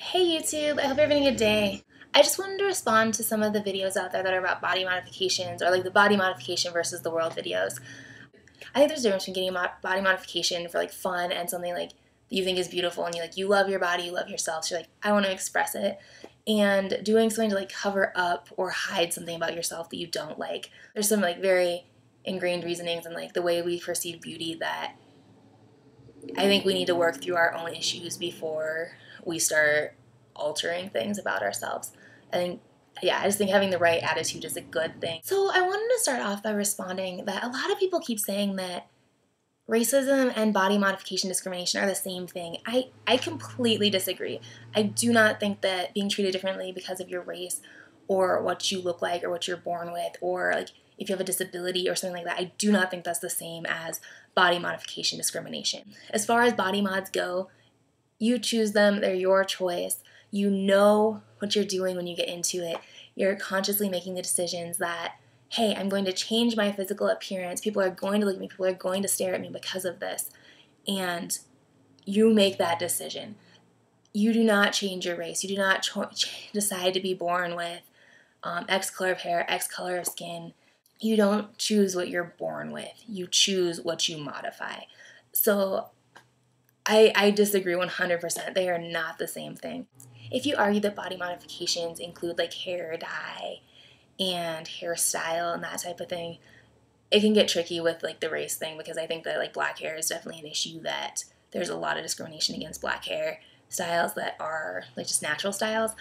Hey YouTube, I hope you're having a good day. I just wanted to respond to some of the videos out there that are about body modifications, or like the body modification versus the world videos. I think there's a difference between getting a body modification for like fun and something like that you think is beautiful and you love your body, you love yourself, so you're like, I want to express it. And doing something to like cover up or hide something about yourself that you don't like. There's some like very ingrained reasonings and like the way we perceive beauty that I think we need to work through our own issues before we start altering things about ourselves. I think, yeah, I just think having the right attitude is a good thing. So I wanted to start off by responding that a lot of people keep saying that racism and body modification discrimination are the same thing. I completely disagree. I do not think that being treated differently because of your race or what you look like or what you're born with or like if you have a disability or something like that, I do not think that's the same as body modification discrimination. As far as body mods go, you choose them, they're your choice. You know what you're doing when you get into it. You're consciously making the decisions that, hey, I'm going to change my physical appearance. People are going to look at me. People are going to stare at me because of this. And you make that decision. You do not change your race. You do not decide to be born with X color of hair, X color of skin. You don't choose what you're born with. You choose what you modify. So I disagree 100%. They are not the same thing. If you argue that body modifications include like hair dye and hairstyle and that type of thing, it can get tricky with like the race thing because I think that like black hair is definitely an issue that there's a lot of discrimination against black hair styles that are like just natural styles.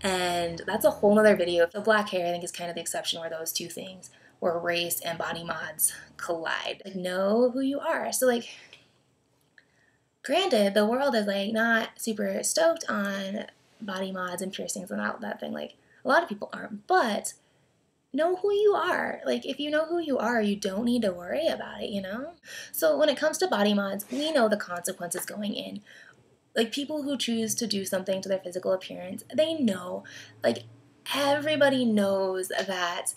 And that's a whole nother video. The black hair I think is kind of the exception where those two things, where race and body mods collide. Like, know who you are. So like, granted, the world is like not super stoked on body mods and piercings and all that thing. Like a lot of people aren't, but know who you are. Like if you know who you are, you don't need to worry about it, you know? So when it comes to body mods, we know the consequences going in. Like people who choose to do something to their physical appearance, they know, like everybody knows that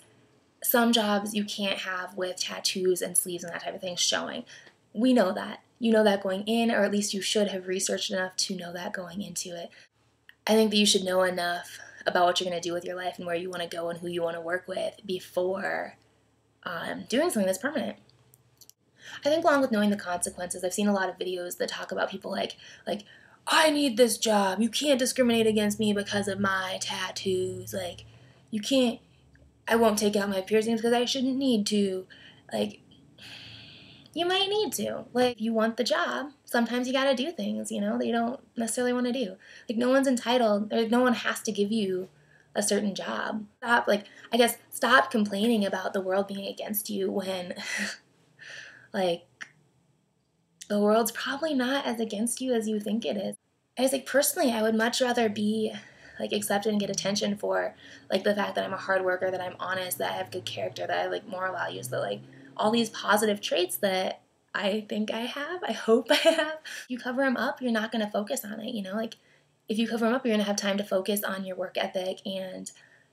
some jobs you can't have with tattoos and sleeves and that type of thing showing. We know that. You know that going in, or at least you should have researched enough to know that going into it. I think that you should know enough about what you're going to do with your life and where you want to go and who you want to work with before doing something that's permanent. I think along with knowing the consequences, I've seen a lot of videos that talk about people like I need this job. You can't discriminate against me because of my tattoos. Like, you can't, I won't take out my piercings because I shouldn't need to. Like, you might need to. Like, if you want the job, sometimes you gotta do things, you know, that you don't necessarily want to do. Like, no one's entitled, or no one has to give you a certain job. Stop complaining about the world being against you when, like, the world's probably not as against you as you think it is. I was like, personally, I would much rather be like accepted and get attention for like the fact that I'm a hard worker, that I'm honest, that I have good character, that I have like moral values, that like all these positive traits that I think I have, I hope I have. If you cover them up, you're not going to focus on it, you know? Like if you cover them up, you're going to have time to focus on your work ethic and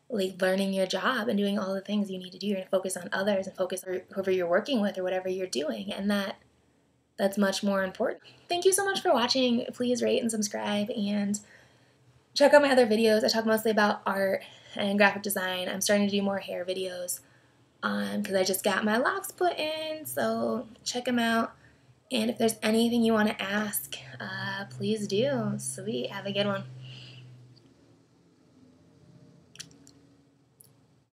like learning your job and doing all the things you need to do. You're going to focus on others and focus on whoever you're working with or whatever you're doing, and that's much more important. Thank you so much for watching. Please rate and subscribe and check out my other videos. I talk mostly about art and graphic design. I'm starting to do more hair videos because I just got my locks put in, so check them out. And if there's anything you want to ask, please do. Sweet. Have a good one.